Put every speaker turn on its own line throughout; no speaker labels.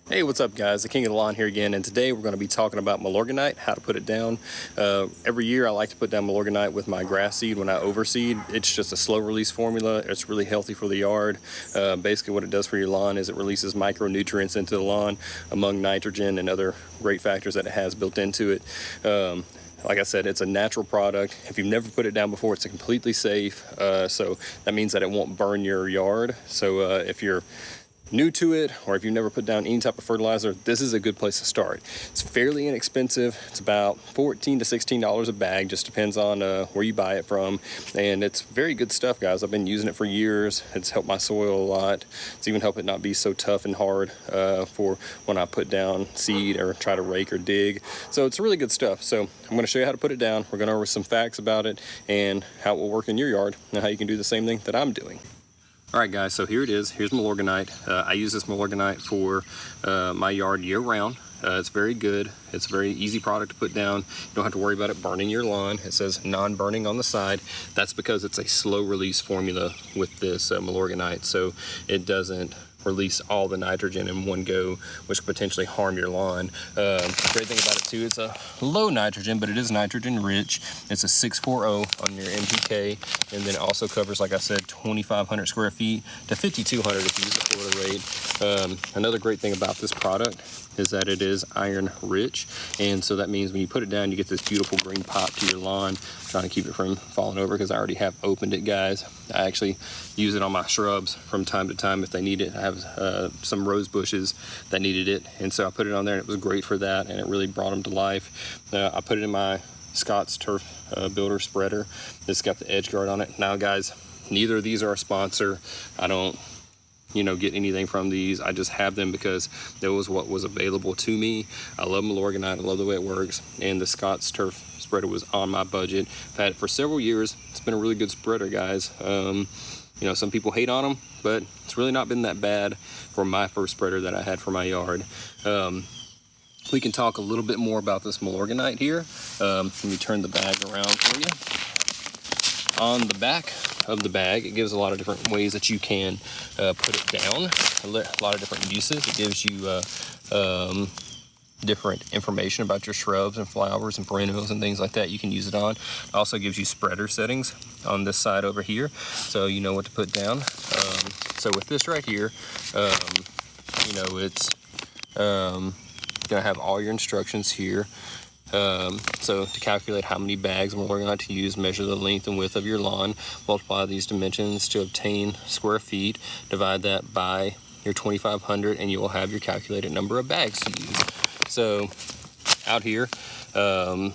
Hey, what's up guys? The King of the Lawn here again, and today we're going to be talking about Milorganite, how to put it down. Every year I like to put down Milorganite with my grass seed when I overseed. It's just a slow release formula. It's really healthy for the yard. Basically what it does for your lawn is it releases micronutrients into the lawn among nitrogen and other great factors that it has built into it. Like I said, it's a natural product. If you've never put it down before, it's completely safe. So that means that it won't burn your yard. So if you're new to it, or if you've never put down any type of fertilizer, this is a good place to start. It's fairly inexpensive. It's about $14 to $16 a bag, just depends on where you buy it from, and it's very good stuff, guys. I've been using it for years. It's helped my soil a lot. It's even helped it not be so tough and hard for when I put down seed or try to rake or dig. So it's really good stuff. So I'm going to show you how to put it down. We're going over some facts about it and how it will work in your yard and how you can do the same thing that I'm doing. All right guys, so here it is. Here's Milorganite. I use this Milorganite for my yard year round. It's very good. It's a very easy product to put down. You don't have to worry about it burning your lawn. It says non-burning on the side. That's because it's a slow release formula with this Milorganite, so it doesn't release all the nitrogen in one go, which could potentially harm your lawn. Great thing about it too, it's a low nitrogen, but it is nitrogen rich. It's a 640 on your NPK, and then it also covers, like I said, 2,500 square feet to 5,200 if you use the Florida rate. Another great thing about this product is that it is iron rich, and so that means when you put it down, you get this beautiful green pop to your lawn. I'm trying to keep it from falling over because I already have opened it, guys. I actually use it on my shrubs from time to time if they need it. I have some rose bushes that needed it, and so I put it on there, and it was great for that, and it really brought them to life. I put it in my Scott's Turf Builder spreader. It's got the edge guard on it. Now guys, neither of these are a sponsor. I don't get anything from these. I just have them because that was what was available to me. I love Milorganite. I love the way it works, and the Scott's Turf spreader was on my budget. I've had it for several years. It's been a really good spreader, guys. Some people hate on them, but it's really not been that bad for my first spreader that I had for my yard. We can talk a little bit more about this Milorganite here. Let me turn the bag around for you. On the back of the bag, it gives a lot of different ways that you can put it down, a lot of different uses. It gives you different information about your shrubs and flowers and perennials and things like that you can use it on. It also gives you spreader settings on this side over here, so you know what to put down. So with this right here, it's gonna have all your instructions here. So to calculate how many bags we're going to use, measure the length and width of your lawn, multiply these dimensions to obtain square feet, divide that by your 2,500, and you will have your calculated number of bags to use. So out here, I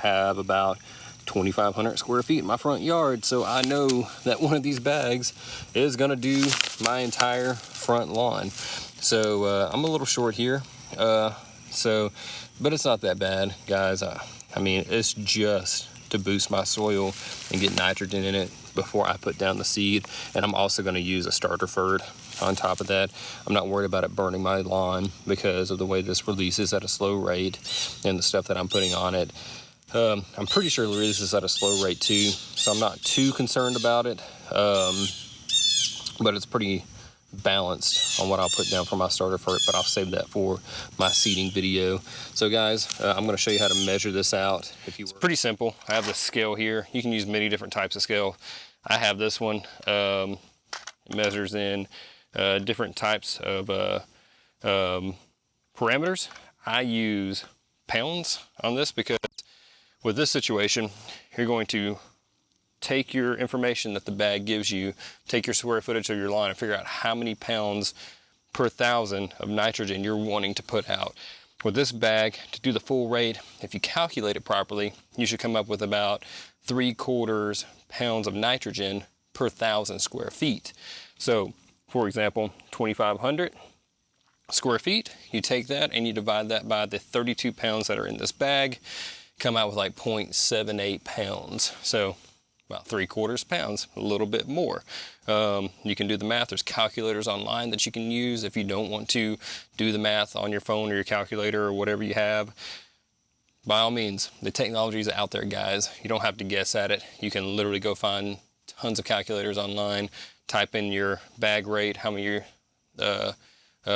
have about 2,500 square feet in my front yard, so I know that one of these bags is going to do my entire front lawn. So I'm a little short here, but it's not that bad, guys. I mean, it's just to boost my soil and get nitrogen in it before I put down the seed. And I'm also going to use a starter fert on top of that. I'm not worried about it burning my lawn because of the way this releases at a slow rate and the stuff that I'm putting on it. I'm pretty sure it releases at a slow rate too, so I'm not too concerned about it. But it's pretty balanced on what I'll put down for my starter fert, but I'll save that for my seeding video. So guys, I'm going to show you how to measure this out. It's pretty simple. I have this scale here. You can use many different types of scale. I have this one. It measures in different types of parameters. I use pounds on this because with this situation, you're going to take your information that the bag gives you, take your square footage of your line, and figure out how many pounds per 1,000 of nitrogen you're wanting to put out. With this bag, to do the full rate, if you calculate it properly, you should come up with about 3/4 pounds of nitrogen per 1,000 square feet. So, for example, 2,500 square feet, you take that and you divide that by the 32 pounds that are in this bag, come out with like 0.78 pounds. So about 3/4 pounds, a little bit more. You can do the math. There's calculators online that you can use if you don't want to do the math on your phone or your calculator or whatever you have. By all means, the technology is out there, guys. You don't have to guess at it. You can literally go find tons of calculators online, type in your bag rate, how many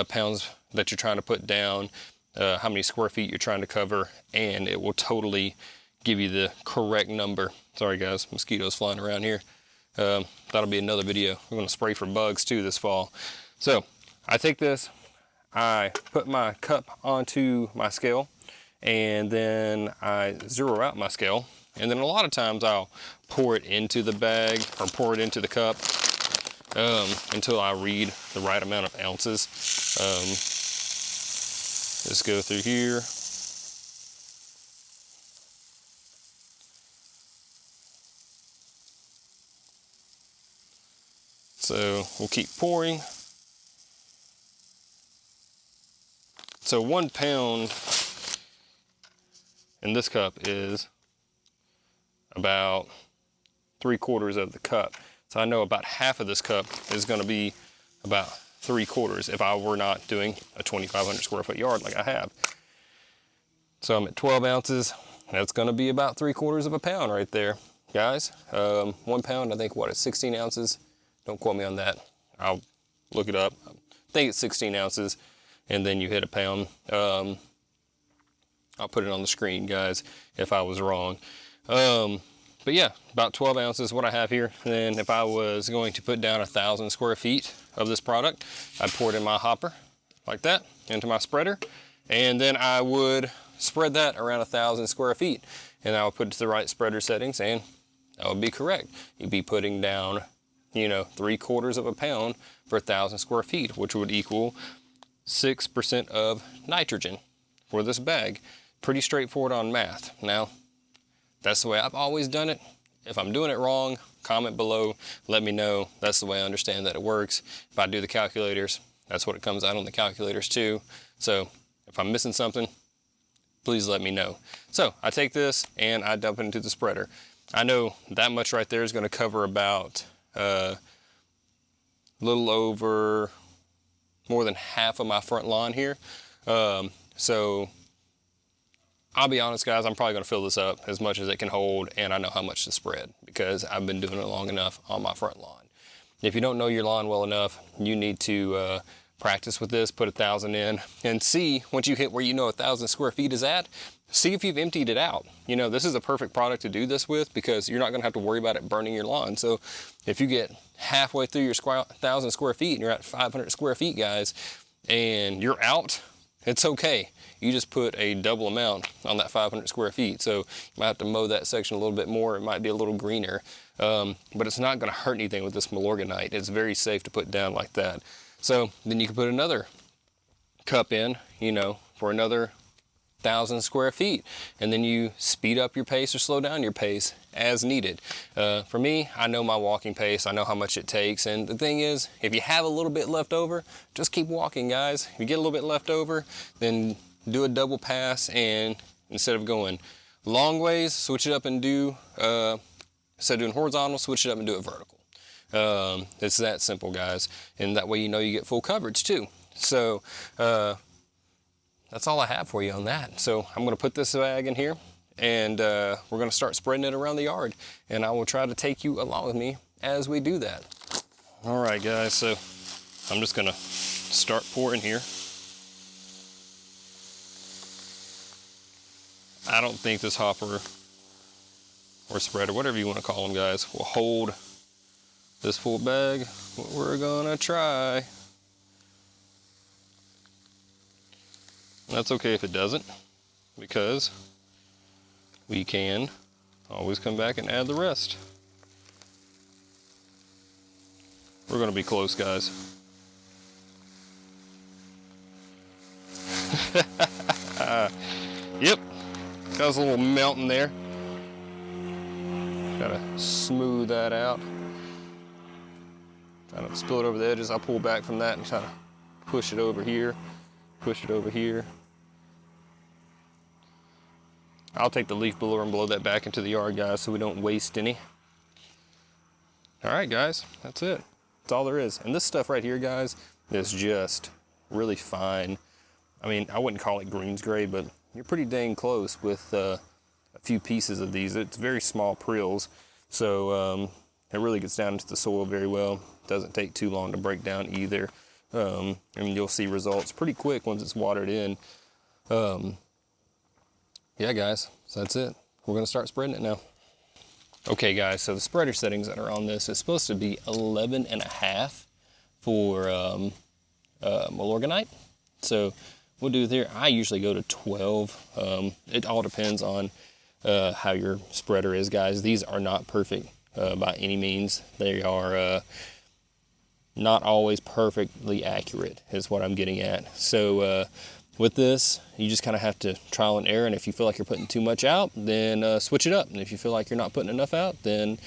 pounds that you're trying to put down, how many square feet you're trying to cover, and it will totally give you the correct number. Sorry guys, mosquitoes flying around here. That'll be another video. We're gonna spray for bugs too this fall. So I take this, I put my cup onto my scale, and then I zero out my scale. And then a lot of times I'll pour it into the bag or pour it into the cup until I read the right amount of ounces. Let's go through here. So we'll keep pouring. So 1 pound in this cup is about 3/4 of the cup. So I know about half of this cup is going to be about 3/4 if I were not doing a 2,500 square foot yard like I have. So I'm at 12 ounces. That's going to be about 3/4 of a pound right there, guys. 1 pound, I think, what, it's 16 ounces? Don't quote me on that. I'll look it up. I think it's 16 ounces, and then you hit a pound. I'll put it on the screen, guys, if I was wrong. But yeah, about 12 ounces what I have here. And then if I was going to put down 1,000 square feet of this product, I'd pour it in my hopper like that into my spreader. And then I would spread that around 1,000 square feet. And I would put it to the right spreader settings, and that would be correct. You'd be putting down, you know, 3/4 of a pound for 1,000 square feet, which would equal 6% of nitrogen for this bag. Pretty straightforward on math. Now, that's the way I've always done it. If I'm doing it wrong, comment below, let me know. That's the way I understand that it works. If I do the calculators, that's what it comes out on the calculators too. So if I'm missing something, please let me know. So I take this and I dump it into the spreader. I know that much right there is going to cover about a little over more than half of my front lawn here. So I'll be honest, guys, I'm probably going to fill this up as much as it can hold, and I know how much to spread because I've been doing it long enough on my front lawn. If you don't know your lawn well enough, you need to practice with this, put 1,000 in, and see, once you hit where you know 1,000 square feet is at, see if you've emptied it out. You know, this is a perfect product to do this with because you're not going to have to worry about it burning your lawn. So if you get halfway through your 1,000 square feet and you're at 500 square feet, guys, and you're out, it's okay. You just put a double amount on that 500 square feet. So you might have to mow that section a little bit more. It might be a little greener, but it's not going to hurt anything with this Milorganite. It's very safe to put down like that. So then you can put another cup in, you know, for another 1,000 square feet, and then you speed up your pace or slow down your pace as needed. For me, I know my walking pace, I know how much it takes, and the thing is, if you have a little bit left over, just keep walking, guys. If you get a little bit left over, then do a double pass, and instead of going long ways, switch it up and do, instead of doing horizontal, switch it up and do it vertical. It's that simple, guys, and that way you know you get full coverage too. So that's all I have for you on that. So I'm going to put this bag in here, and we're going to start spreading it around the yard, and I will try to take you along with me as we do that. All right, guys, so I'm just gonna start pouring here. I don't think this hopper or spreader, whatever you want to call them, guys, will hold this full bag, but we're gonna try. And that's okay if it doesn't, because we can always come back and add the rest. We're gonna be close, guys. Yep, got a little melting there. Gotta smooth that out. Trying to spill it over the edges. I'll pull back from that and try to push it over here, push it over here. I'll take the leaf blower and blow that back into the yard, guys, so we don't waste any. All right, guys, that's it. That's all there is. And this stuff right here, guys, is just really fine. I mean, I wouldn't call it greens grade, but you're pretty dang close with a few pieces of these. It's very small prills, so it really gets down into the soil very well. Doesn't take too long to break down either. And you'll see results pretty quick once it's watered in. Yeah, guys, so that's it. We're gonna start spreading it now. Okay, guys, so the spreader settings that are on this is supposed to be 11.5 for Milorganite. So we'll do there. I usually go to 12. It all depends on how your spreader is, guys. These are not perfect by any means. They are not always perfectly accurate, is what I'm getting at. So with this, you just kind of have to trial and error, and if you feel like you're putting too much out, then switch it up. And if you feel like you're not putting enough out, then,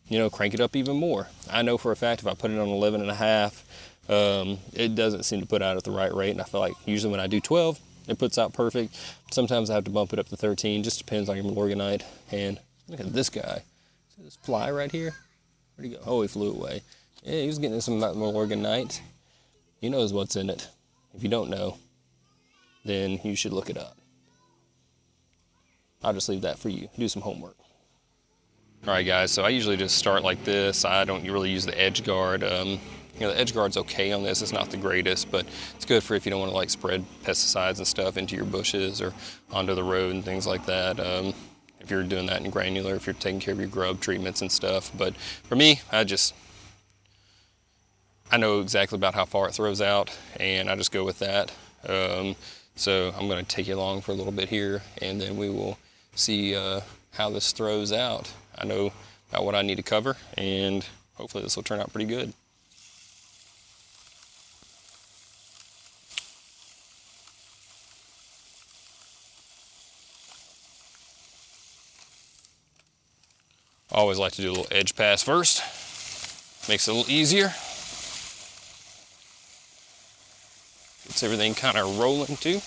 you know, crank it up even more. I know for a fact if I put it on 11.5, it doesn't seem to put out at the right rate, and I feel like usually when I do 12, it puts out perfect. Sometimes I have to bump it up to 13, just depends on your Milorganite. And look at this guy. See this fly right here? Where'd he go? Oh, he flew away. Yeah, he was getting some Milorganite. He knows what's in it. If you don't know, then you should look it up. I'll just leave that for you. Do some homework. All right, guys, so I usually just start like this. I don't really use the edge guard. You know, the edge guard's okay on this. It's not the greatest, but it's good for if you don't want to like spread pesticides and stuff into your bushes or onto the road and things like that. If you're doing that in granular, if you're taking care of your grub treatments and stuff. But for me, I know exactly about how far it throws out, and I just go with that. So I'm going to take you along for a little bit here, and then we will see how this throws out. I know about what I need to cover, and hopefully this will turn out pretty good. I always like to do a little edge pass first. Makes it a little easier. Gets everything kind of rolling too.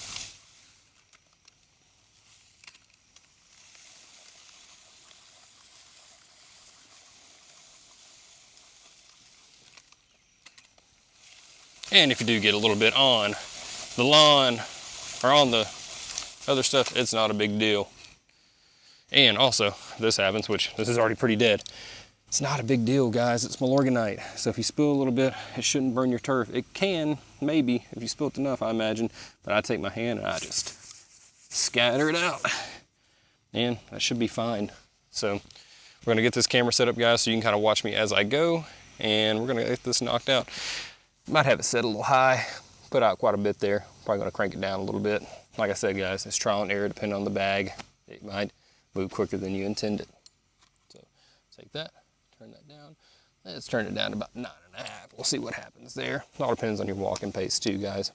And if you do get a little bit on the lawn or on the other stuff, it's not a big deal. And also, this happens, which this is already pretty dead. It's not a big deal, guys. It's Milorganite. So if you spill a little bit, it shouldn't burn your turf. It can, maybe, if you spill it enough, I imagine. But I take my hand and I just scatter it out. And that should be fine. So we're gonna get this camera set up, guys, so you can kind of watch me as I go. And we're gonna get this knocked out. Might have it set a little high. Put out quite a bit there. Probably gonna crank it down a little bit. Like I said, guys, it's trial and error depending on the bag. It might move quicker than you intended. So take that. Turn that down. Let's turn it down to about 9.5. We'll see what happens there. It all depends on your walking pace too, guys.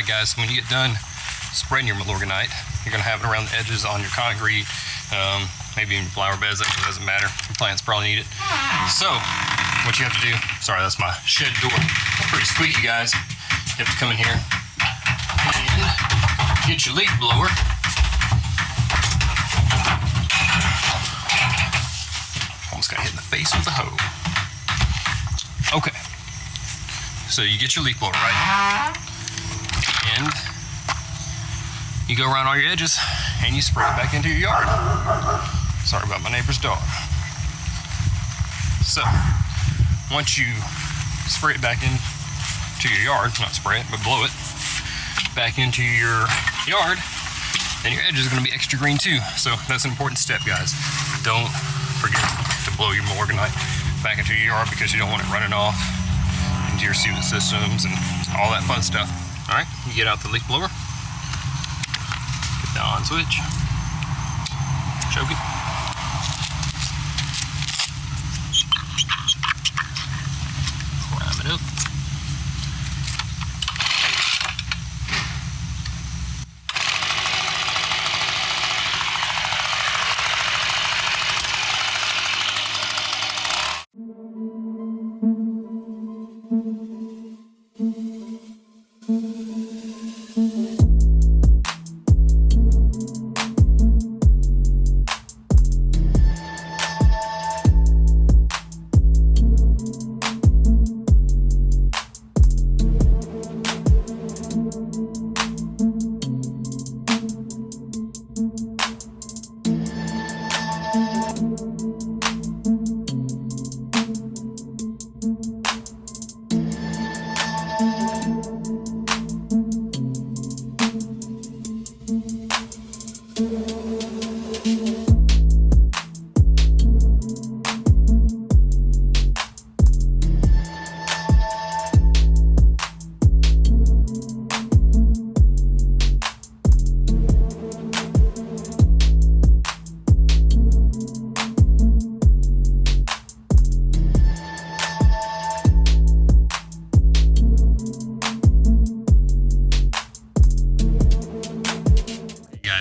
Alright guys, when you get done spreading your Milorganite, you're going to have it around the edges on your concrete, maybe in flower beds. That doesn't matter. Your plants probably need it. So what you have to do, sorry, that's my shed door, pretty squeaky guys. You have to come in here and get your leaf blower. Almost got hit in the face with a hoe. Okay, so you get your leaf blower, right? And you go around all your edges and you spray it back into your yard. Sorry about my neighbor's dog. So once you spray it back into your yard, not spray it, but blow it back into your yard, then your edge is going to be extra green too. So that's an important step, guys. Don't forget to blow your Milorganite back into your yard because you don't want it running off into your sewage systems and all that fun stuff. All right, you get out the leaf blower, get the on switch, choke it. Climb it up.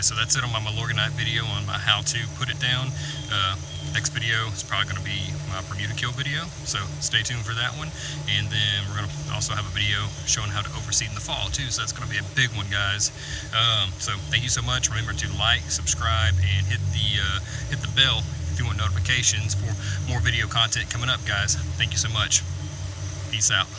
So that's it on my Milorganite video on my how to put it down. Next video is probably going to be my Bermuda kill video, so stay tuned for that one. And then we're going to also have a video showing how to overseed in the fall too, so that's going to be a big one, guys. So thank you so much. Remember to like, subscribe, and hit the bell if you want notifications for more video content coming up, guys. Thank you so much. Peace out.